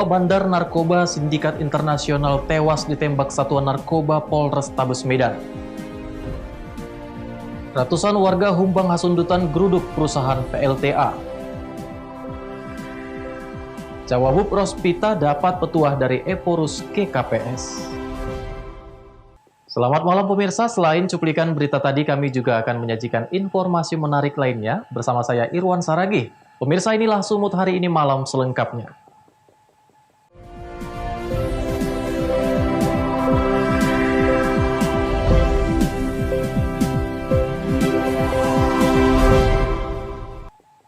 Dua bandar narkoba sindikat internasional tewas ditembak Satuan Narkoba Polrestabes Medan. Ratusan warga Humbang Hasundutan geruduk perusahaan PLTA. Cawabub Rospita dapat petuah dari Eporus ke KPS. Selamat malam pemirsa, selain cuplikan berita tadi kami juga akan menyajikan informasi menarik lainnya bersama saya Irwan Saragih. Pemirsa, inilah Sumut hari ini malam selengkapnya.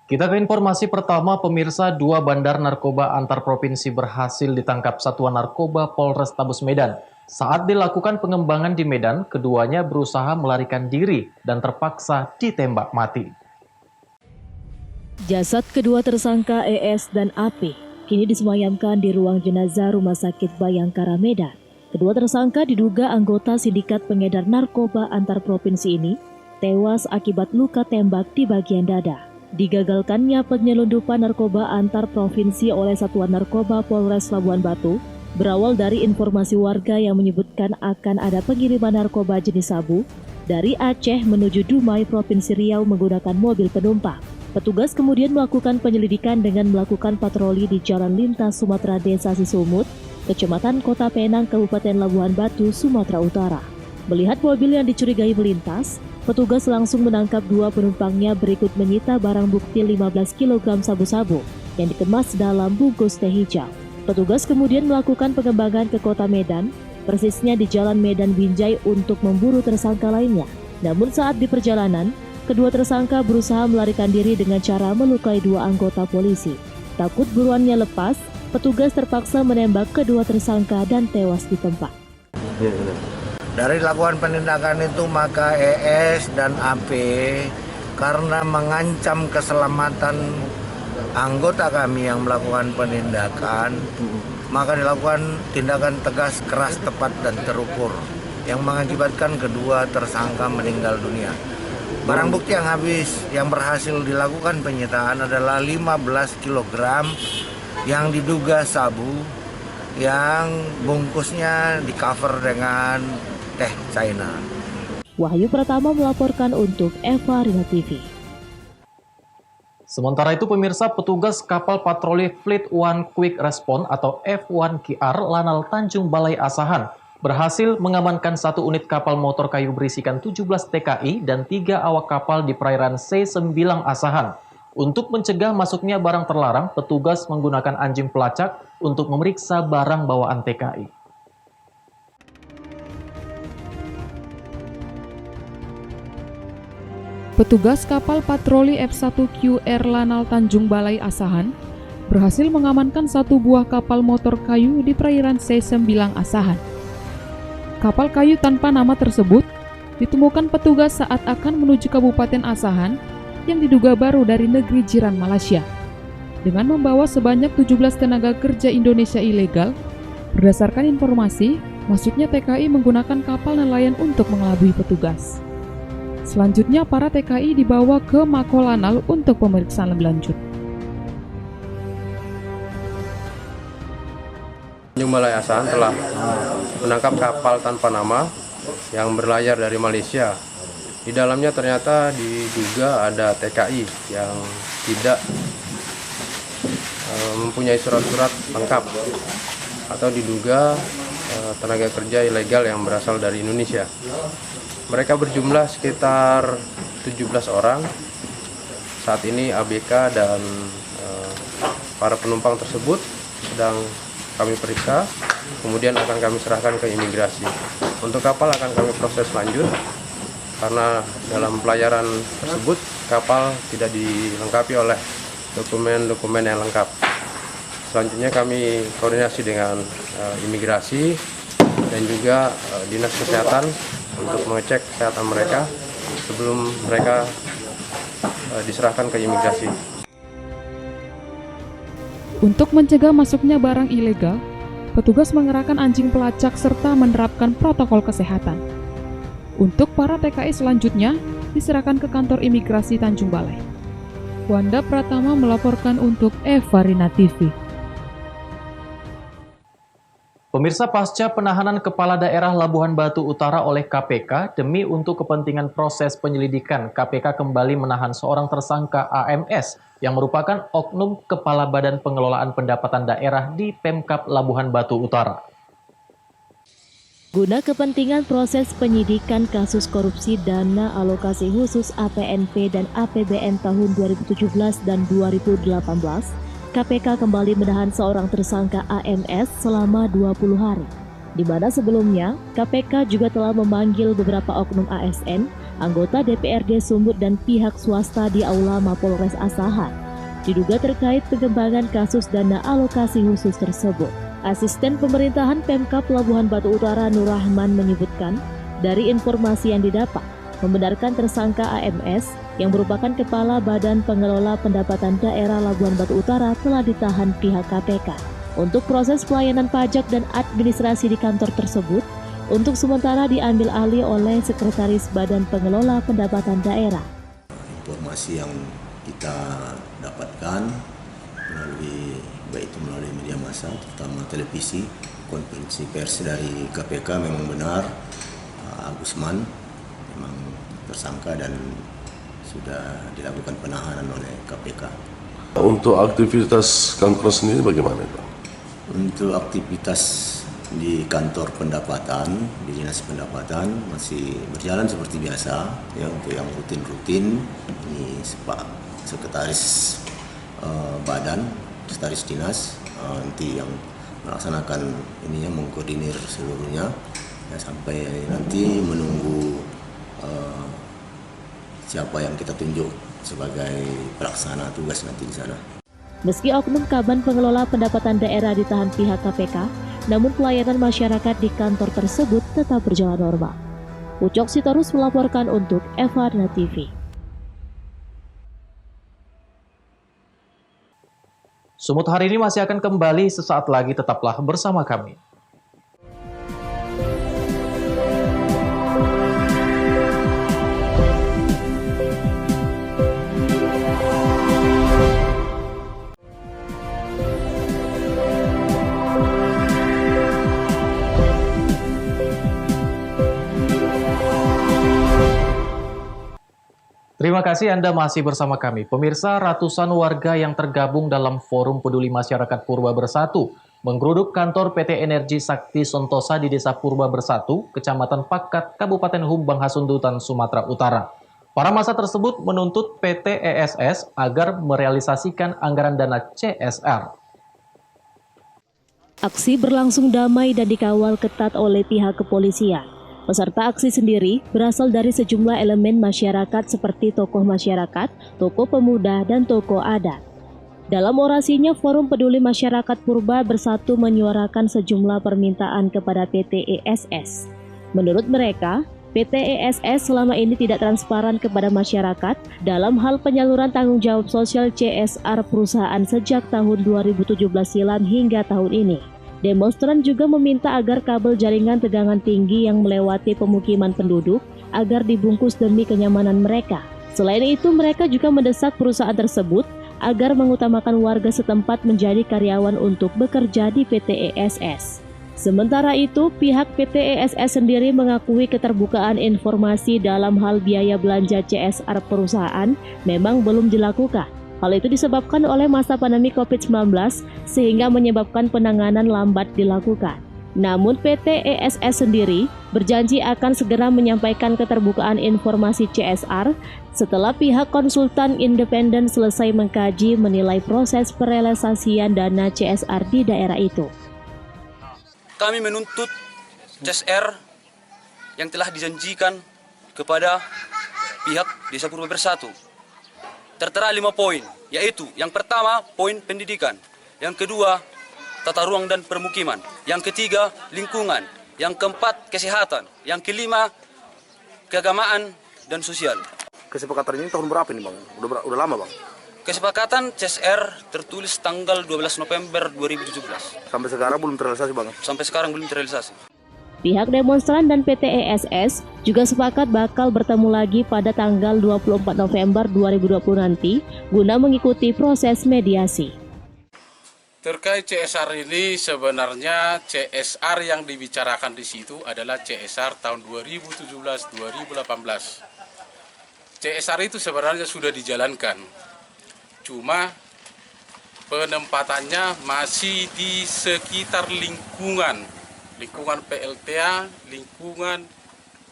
Kita ke informasi pertama, pemirsa. Dua bandar narkoba antar provinsi berhasil ditangkap Satuan Narkoba Polrestabes Medan. Saat dilakukan pengembangan di Medan, keduanya berusaha melarikan diri dan terpaksa ditembak mati. Jasad kedua tersangka ES dan AP kini disemayamkan di ruang jenazah Rumah Sakit Bayangkara Medan. Kedua tersangka diduga anggota sindikat pengedar narkoba antar provinsi ini tewas akibat luka tembak di bagian dada. Digagalkannya penyelundupan narkoba antar provinsi oleh Satuan Narkoba Polres Labuan Batu berawal dari informasi warga yang menyebutkan akan ada pengiriman narkoba jenis sabu dari Aceh menuju Dumai, Provinsi Riau menggunakan mobil penumpang. Petugas kemudian melakukan penyelidikan dengan melakukan patroli di Jalan Lintas Sumatera Desa Sisumut, Kecamatan Kota Penang, Kabupaten Labuan Batu, Sumatera Utara. Melihat mobil yang dicurigai melintas, petugas langsung menangkap dua penumpangnya berikut menyita barang bukti 15 kg sabu-sabu yang dikemas dalam bungkus teh hijau. Petugas kemudian melakukan pengembangan ke kota Medan, persisnya di Jalan Medan Binjai untuk memburu tersangka lainnya. Namun saat di perjalanan, kedua tersangka berusaha melarikan diri dengan cara melukai dua anggota polisi. Takut buruannya lepas, petugas terpaksa menembak kedua tersangka dan tewas di tempat. Dari lakukan penindakan itu maka ES dan AP karena mengancam keselamatan anggota kami yang melakukan penindakan, maka dilakukan tindakan tegas, keras, tepat, dan terukur yang mengakibatkan kedua tersangka meninggal dunia. Barang bukti yang berhasil dilakukan penyitaan adalah 15 kg yang diduga sabu yang bungkusnya di cover dengan teh China. Wahyu Pratama melaporkan untuk Eva Rina TV. Sementara itu pemirsa, petugas kapal patroli Fleet One Quick Response atau F1QR Lanal Tanjung Balai Asahan berhasil mengamankan satu unit kapal motor kayu berisikan 17 TKI dan 3 awak kapal di perairan C9 Asahan. Untuk mencegah masuknya barang terlarang, petugas menggunakan anjing pelacak untuk memeriksa barang bawaan TKI. Petugas kapal patroli F1QR Lanal Tanjung Balai Asahan berhasil mengamankan satu buah kapal motor kayu di perairan C9 Asahan. Kapal kayu tanpa nama tersebut ditemukan petugas saat akan menuju Kabupaten Asahan yang diduga baru dari negeri jiran Malaysia. Dengan membawa sebanyak 17 tenaga kerja Indonesia ilegal, berdasarkan informasi, masuknya TKI menggunakan kapal nelayan untuk mengelabui petugas. Selanjutnya, para TKI dibawa ke Mako Lanal untuk pemeriksaan lebih lanjut. Tanjung Balai Asahan telah menangkap kapal tanpa nama yang berlayar dari Malaysia. Di dalamnya ternyata diduga ada TKI yang tidak mempunyai surat-surat lengkap atau diduga tenaga kerja ilegal yang berasal dari Indonesia. Mereka berjumlah sekitar 17 orang. Saat ini ABK dan para penumpang tersebut sedang kami periksa, kemudian akan kami serahkan ke imigrasi. Untuk kapal akan kami proses lanjut, karena dalam pelayaran tersebut kapal tidak dilengkapi oleh dokumen-dokumen yang lengkap. Selanjutnya kami koordinasi dengan imigrasi dan juga dinas kesehatan untuk mengecek kesehatan mereka sebelum mereka diserahkan ke imigrasi. Untuk mencegah masuknya barang ilegal, petugas mengerahkan anjing pelacak serta menerapkan protokol kesehatan. Untuk para TKI selanjutnya diserahkan ke kantor imigrasi Tanjung Balai. Wanda Pratama melaporkan untuk Eva Rina TV. Pemirsa, pasca penahanan Kepala Daerah Labuhan Batu Utara oleh KPK demi untuk kepentingan proses penyelidikan, KPK kembali menahan seorang tersangka AMS yang merupakan oknum Kepala Badan Pengelolaan Pendapatan Daerah di Pemkab Labuhan Batu Utara. Guna kepentingan proses penyidikan kasus korupsi dana alokasi khusus APNP dan APBN tahun 2017 dan 2018, KPK kembali menahan seorang tersangka AMS selama 20 hari. Di mana sebelumnya, KPK juga telah memanggil beberapa oknum ASN, anggota DPRD Sumut dan pihak swasta di Aula Mapolres Asahan, diduga terkait pengembangan kasus dana alokasi khusus tersebut. Asisten Pemerintahan Pemkab Labuhan Batu Utara Nur Rahman menyebutkan, dari informasi yang didapat, membenarkan tersangka AMS yang merupakan Kepala Badan Pengelola Pendapatan Daerah Labuhan Batu Utara telah ditahan pihak KPK untuk proses pelayanan pajak dan administrasi di kantor tersebut untuk sementara diambil alih oleh Sekretaris Badan Pengelola Pendapatan Daerah. Informasi yang kita dapatkan baik itu melalui media massa, terutama televisi, konferensi pers dari KPK, memang benar Agusman memang tersangka dan sudah dilakukan penahanan oleh KPK. Untuk aktivitas kantor sendiri bagaimana, Pak? Untuk aktivitas di kantor pendapatan, di dinas pendapatan masih berjalan seperti biasa. Ya, untuk yang rutin-rutin ini Pak Sekretaris Badan, Sekretaris Dinas nanti yang melaksanakan ininya, mengkoordinir seluruhnya ya, sampai nanti menunggu siapa yang kita tunjuk sebagai pelaksana tugas nanti di sana. Meski oknum Kaban Pengelola Pendapatan Daerah ditahan pihak KPK, namun pelayanan masyarakat di kantor tersebut tetap berjalan normal. Ucok Sitorus melaporkan untuk Evarna TV. Sumut hari ini masih akan kembali sesaat lagi, tetaplah bersama kami. Terima kasih Anda masih bersama kami. Pemirsa, ratusan warga yang tergabung dalam Forum Peduli Masyarakat Purba Bersatu menggeruduk kantor PT Energi Sakti Sentosa di Desa Purba Bersatu, Kecamatan Pakat, Kabupaten Humbang Hasundutan, Sumatera Utara. Para massa tersebut menuntut PT ESS agar merealisasikan anggaran dana CSR. Aksi berlangsung damai dan dikawal ketat oleh pihak kepolisian. Peserta aksi sendiri berasal dari sejumlah elemen masyarakat seperti tokoh masyarakat, tokoh pemuda, dan tokoh adat. Dalam orasinya, Forum Peduli Masyarakat Purba Bersatu menyuarakan sejumlah permintaan kepada PT ESS. Menurut mereka, PT ESS selama ini tidak transparan kepada masyarakat dalam hal penyaluran tanggung jawab sosial CSR perusahaan sejak tahun 2017 silam hingga tahun ini. Demonstran juga meminta agar kabel jaringan tegangan tinggi yang melewati pemukiman penduduk agar dibungkus demi kenyamanan mereka. Selain itu, mereka juga mendesak perusahaan tersebut agar mengutamakan warga setempat menjadi karyawan untuk bekerja di PT ESS. Sementara itu, pihak PT ESS sendiri mengakui keterbukaan informasi dalam hal biaya belanja CSR perusahaan memang belum dilakukan. Hal itu disebabkan oleh masa pandemi COVID-19 sehingga menyebabkan penanganan lambat dilakukan. Namun PT ESS sendiri berjanji akan segera menyampaikan keterbukaan informasi CSR setelah pihak konsultan independen selesai mengkaji menilai proses perealisasian dana CSR di daerah itu. Kami menuntut CSR yang telah dijanjikan kepada pihak Desa Purba Bersatu. Tertera 5 poin, yaitu yang pertama poin pendidikan, yang kedua tata ruang dan permukiman, yang ketiga lingkungan, yang keempat kesehatan, yang kelima keagamaan dan sosial. Kesepakatan ini tahun berapa nih Bang? Udah lama Bang? Kesepakatan CSR tertulis tanggal 12 November 2017. Sampai sekarang belum terrealisasi Bang? Sampai sekarang belum terrealisasi. Pihak demonstran dan PT ESS juga sepakat bakal bertemu lagi pada tanggal 24 November 2020 nanti guna mengikuti proses mediasi. Terkait CSR ini sebenarnya CSR yang dibicarakan di situ adalah CSR tahun 2017-2018. CSR itu sebenarnya sudah dijalankan, cuma penempatannya masih di sekitar lingkungan PLTA, lingkungan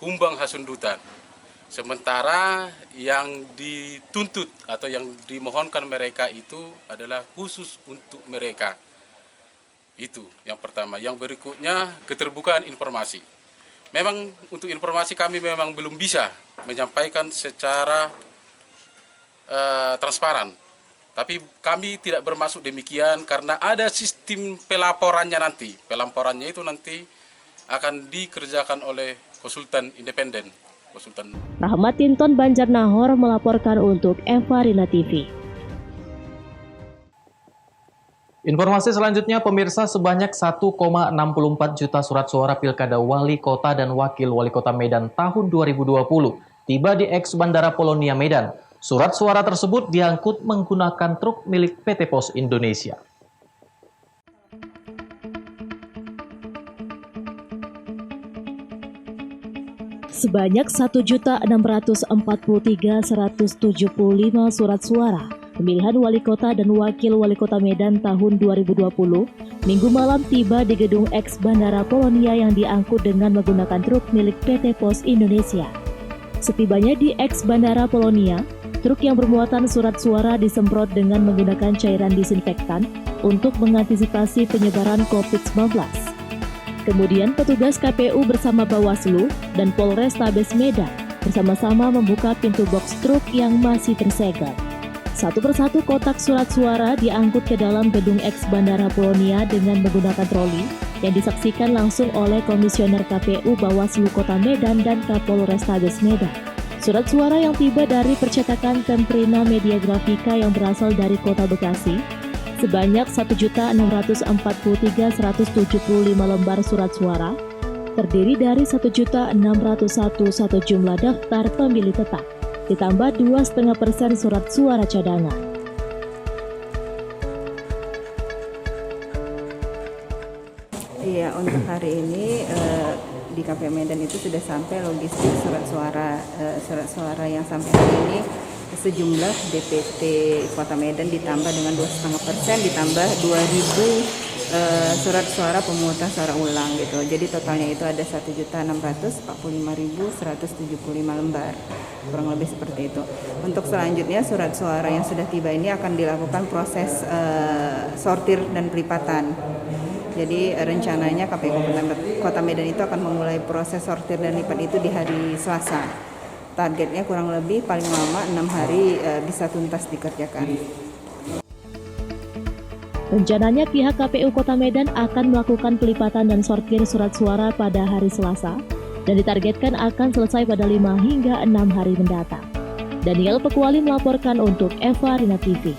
Humbang Hasundutan. Sementara yang dituntut atau yang dimohonkan mereka itu adalah khusus untuk mereka. Itu yang pertama. Yang berikutnya keterbukaan informasi. Memang untuk informasi kami memang belum bisa menyampaikan secara transparan. Tapi kami tidak bermaksud demikian karena ada sistem pelaporannya nanti. Pelaporannya itu nanti akan dikerjakan oleh konsultan independen. Rahmat Tinton Banjarnahor melaporkan untuk Eva Rina TV. Informasi selanjutnya, pemirsa, sebanyak 1,64 juta surat suara Pilkada Wali Kota dan Wakil Wali Kota Medan tahun 2020 tiba di eks Bandara Polonia Medan. Surat suara tersebut diangkut menggunakan truk milik PT Pos Indonesia. Sebanyak 1.643.175 surat suara pemilihan wali kota dan wakil wali kota Medan tahun 2020 Minggu malam tiba di gedung eks Bandara Polonia yang diangkut dengan menggunakan truk milik PT Pos Indonesia. Setibanya di eks Bandara Polonia, truk yang bermuatan surat suara disemprot dengan menggunakan cairan disinfektan untuk mengantisipasi penyebaran COVID-19. Kemudian petugas KPU bersama Bawaslu dan Polrestabes Medan bersama-sama membuka pintu box truk yang masih tersegel. Satu persatu kotak surat suara diangkut ke dalam gedung eks Bandara Polonia dengan menggunakan troli yang disaksikan langsung oleh Komisioner KPU Bawaslu Kota Medan dan Kapolrestabes Medan. Surat suara yang tiba dari percetakan Kemprina Media Grafika yang berasal dari Kota Bekasi sebanyak 1.643.175 lembar surat suara, terdiri dari 1.601 jumlah daftar pemilih tetap, ditambah 2,5% surat suara cadangan. Iya, untuk hari ini di KPU Medan itu sudah sampai logistik surat suara yang sampai hari ini sejumlah DPT Kota Medan ditambah dengan 2,5% ditambah 2.000 surat suara pemungutan suara ulang gitu. Jadi totalnya itu ada 1.645.175 lembar, kurang lebih seperti itu. Untuk selanjutnya surat suara yang sudah tiba ini akan dilakukan proses sortir dan pelipatan. Jadi rencananya KPU Kota Medan itu akan memulai proses sortir dan lipat itu di hari Selasa. Targetnya kurang lebih paling lama 6 hari bisa tuntas dikerjakan. Rencananya pihak KPU Kota Medan akan melakukan pelipatan dan sortir surat suara pada hari Selasa dan ditargetkan akan selesai pada 5 hingga 6 hari mendatang. Daniel Pekuali melaporkan untuk Eva Rina TV.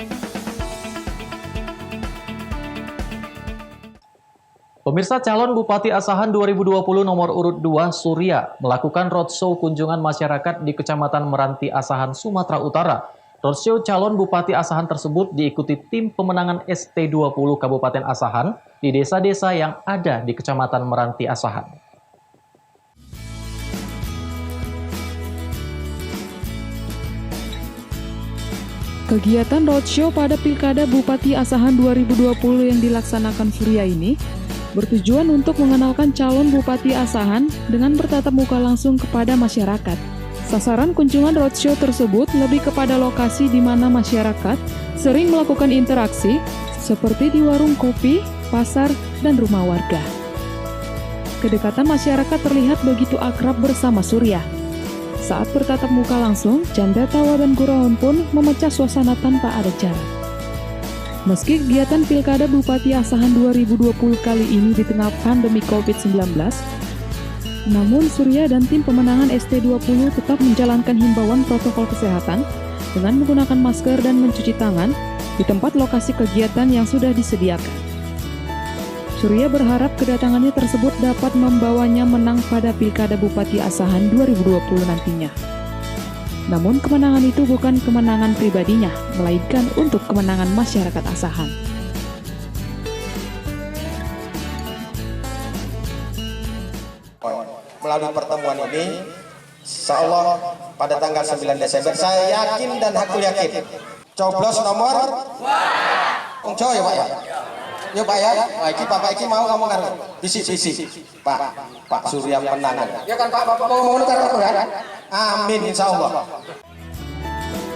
Pemirsa, calon Bupati Asahan 2020 nomor urut 2 Surya melakukan roadshow kunjungan masyarakat di Kecamatan Meranti Asahan, Sumatera Utara. Roadshow calon Bupati Asahan tersebut diikuti tim pemenangan ST20 Kabupaten Asahan di desa-desa yang ada di Kecamatan Meranti Asahan. Kegiatan roadshow pada Pilkada Bupati Asahan 2020 yang dilaksanakan Surya ini bertujuan untuk mengenalkan calon Bupati Asahan dengan bertatap muka langsung kepada masyarakat. Sasaran kunjungan roadshow tersebut lebih kepada lokasi di mana masyarakat sering melakukan interaksi seperti di warung kopi, pasar, dan rumah warga. Kedekatan masyarakat terlihat begitu akrab bersama Surya. Saat bertatap muka langsung, canda tawa dan gurauan pun memecah suasana tanpa ada jarak. Meski kegiatan Pilkada Bupati Asahan 2020 kali ini di tengah pandemi COVID-19, namun Surya dan tim pemenangan ST20 tetap menjalankan himbauan protokol kesehatan dengan menggunakan masker dan mencuci tangan di tempat lokasi kegiatan yang sudah disediakan. Surya berharap kedatangannya tersebut dapat membawanya menang pada Pilkada Bupati Asahan 2020 nantinya. Namun kemenangan itu bukan kemenangan pribadinya, melainkan untuk kemenangan masyarakat Asahan. melalui pertemuan ini, insya Allah pada tanggal 9 Desember, saya yakin dan aku yakin, coblos nomor Ungco ya Pak ya? Ya Pak ya, Bapak Iki mau ngomong kan? Bisi, Pak Surya menang. Ya kan Pak, Bapak mau ngomong kan? Amin insya Allah.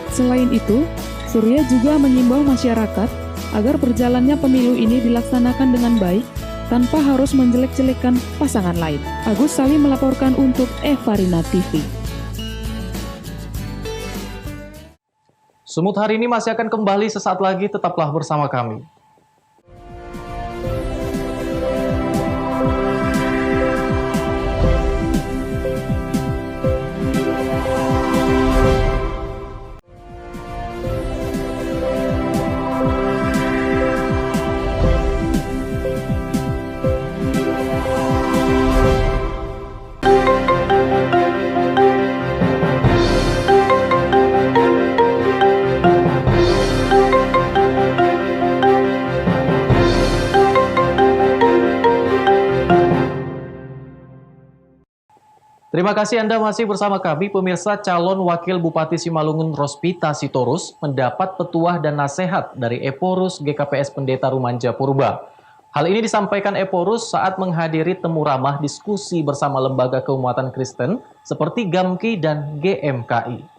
Selain itu, Surya juga mengimbau masyarakat agar berjalannya pemilu ini dilaksanakan dengan baik tanpa harus menjelek-jelekan pasangan lain. Agus Salim melaporkan untuk Evarina TV. Sumut hari ini masih akan kembali sesaat lagi, tetaplah bersama kami. Terima kasih Anda masih bersama kami. Pemirsa, calon Wakil Bupati Simalungun Rospita Sitorus mendapat petuah dan nasihat dari Eporus GKPS Pendeta Rumanja Purba. Hal ini disampaikan Eporus saat menghadiri temu ramah diskusi bersama lembaga keumatan Kristen seperti GAMKI dan GMKI.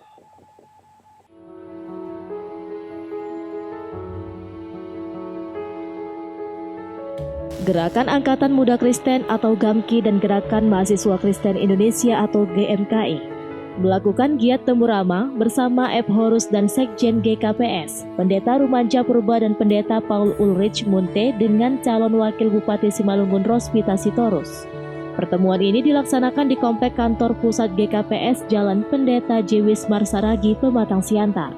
Gerakan Angkatan Muda Kristen atau GAMKI dan Gerakan Mahasiswa Kristen Indonesia atau GMKI melakukan giat temu ramah bersama Ephorus dan Sekjen GKPS, Pendeta Rumanja Purba dan Pendeta Paul Ulrich Munte dengan calon Wakil Bupati Simalungun Rospita Sitorus. Pertemuan ini dilaksanakan di Komplek Kantor Pusat GKPS Jalan Pendeta Jewis Marsaragi, Pematang Siantar.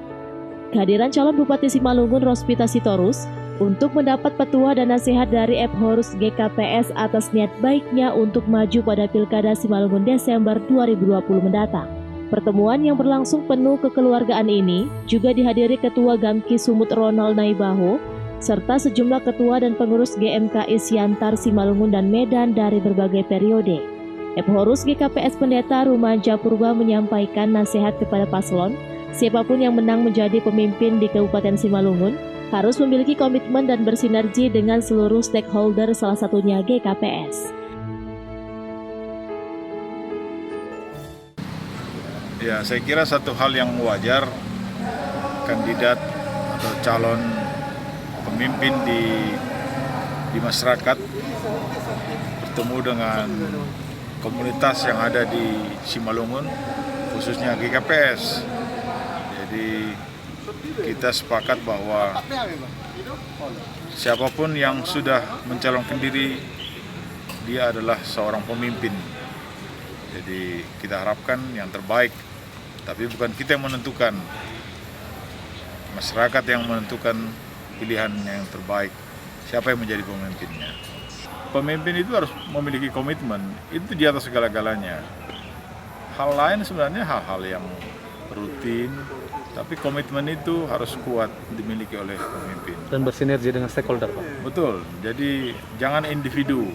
Kehadiran calon Bupati Simalungun Rospita Sitorus untuk mendapat petua dan nasihat dari Ephorus GKPS atas niat baiknya untuk maju pada Pilkada Simalungun Desember 2020 mendatang. Pertemuan yang berlangsung penuh kekeluargaan ini juga dihadiri Ketua GAMKI Sumut Ronald Naibaho, serta sejumlah ketua dan pengurus GMKI Siantar, Simalungun, dan Medan dari berbagai periode. Ephorus GKPS Pendeta Rumanja Purba menyampaikan nasihat kepada paslon, siapapun yang menang menjadi pemimpin di Kabupaten Simalungun, harus memiliki komitmen dan bersinergi dengan seluruh stakeholder, salah satunya GKPS. Ya, saya kira satu hal yang wajar kandidat atau calon pemimpin di masyarakat bertemu dengan komunitas yang ada di Simalungun, khususnya GKPS. Jadi kita sepakat bahwa siapapun yang sudah mencalonkan diri, dia adalah seorang pemimpin. Jadi kita harapkan yang terbaik, tapi bukan kita yang menentukan, masyarakat yang menentukan pilihan yang terbaik, siapa yang menjadi pemimpinnya. Pemimpin itu harus memiliki komitmen, itu di atas segala-galanya. Hal lain sebenarnya hal-hal yang rutin, tapi komitmen itu harus kuat dimiliki oleh pemimpin. Dan bersinergi dengan stakeholder, Pak. Betul, jadi jangan individu,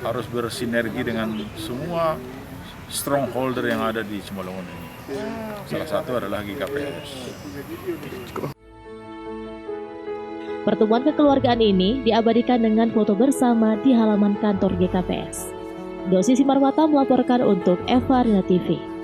harus bersinergi dengan semua strongholder yang ada di Simalungun ini. Salah satu adalah GKPS. Pertemuan kekeluargaan ini diabadikan dengan foto bersama di halaman kantor GKPS. Dosi Simarwata melaporkan untuk Evarina TV.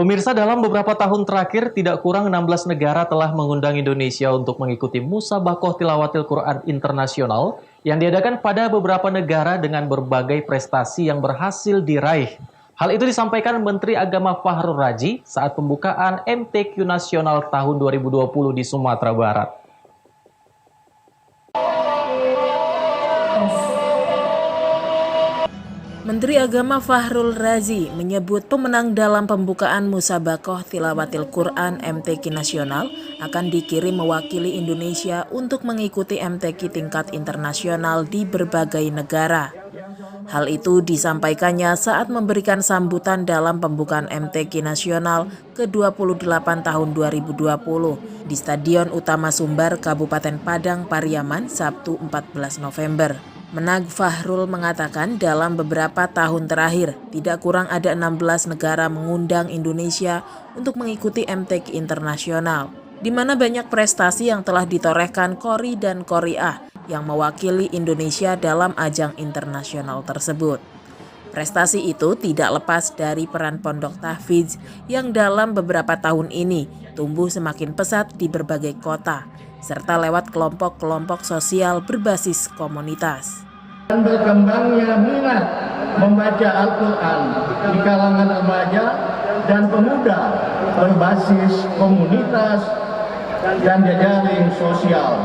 Pemirsa, dalam beberapa tahun terakhir, tidak kurang 16 negara telah mengundang Indonesia untuk mengikuti Musabaqah Tilawatil Quran Internasional yang diadakan pada beberapa negara dengan berbagai prestasi yang berhasil diraih. Hal itu disampaikan Menteri Agama Fahrul Razi saat pembukaan MTQ Nasional tahun 2020 di Sumatera Barat. Menteri Agama Fahrul Razi menyebut pemenang dalam pembukaan Musabaqah Tilawatil Quran MTQ Nasional akan dikirim mewakili Indonesia untuk mengikuti MTQ tingkat internasional di berbagai negara. Hal itu disampaikannya saat memberikan sambutan dalam pembukaan MTQ Nasional ke-28 tahun 2020 di Stadion Utama Sumbar, Kabupaten Padang Pariaman, Sabtu 14 November. Menag Fahrul mengatakan dalam beberapa tahun terakhir tidak kurang ada 16 negara mengundang Indonesia untuk mengikuti MTQ internasional, di mana banyak prestasi yang telah ditorehkan Kori dan Koriah yang mewakili Indonesia dalam ajang internasional tersebut. Prestasi itu tidak lepas dari peran Pondok Tahfidz yang dalam beberapa tahun ini tumbuh semakin pesat di berbagai kota, serta lewat kelompok-kelompok sosial berbasis komunitas. Dan berkembangnya minat membaca Al-Quran di kalangan remaja dan pemuda berbasis komunitas dan jejaring sosial.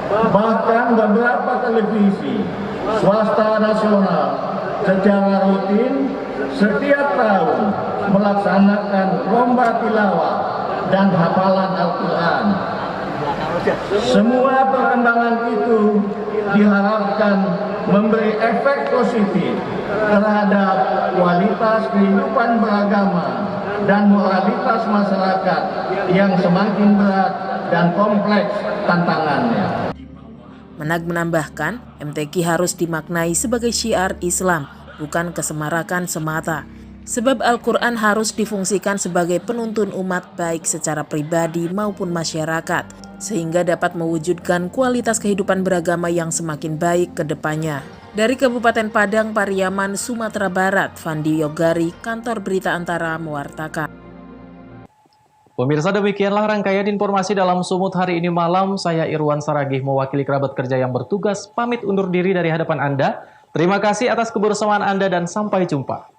Bahkan beberapa televisi swasta nasional secara rutin setiap tahun melaksanakan lomba tilawah dan hafalan Al-Quran. Semua perkembangan itu diharapkan memberi efek positif terhadap kualitas kehidupan beragama dan moralitas masyarakat yang semakin berat dan kompleks tantangannya. Menag menambahkan, MTQ harus dimaknai sebagai syiar Islam, bukan kesemarakan semata. Sebab Al-Quran harus difungsikan sebagai penuntun umat baik secara pribadi maupun masyarakat, sehingga dapat mewujudkan kualitas kehidupan beragama yang semakin baik ke depannya. Dari Kabupaten Padang Pariaman, Sumatera Barat, Fandi Yogari, Kantor Berita Antara mewartakan. Pemirsa, demikianlah rangkaian informasi dalam Sumut hari ini malam. Saya Irwan Saragih mewakili kerabat kerja yang bertugas pamit undur diri dari hadapan Anda. Terima kasih atas kebersamaan Anda dan sampai jumpa.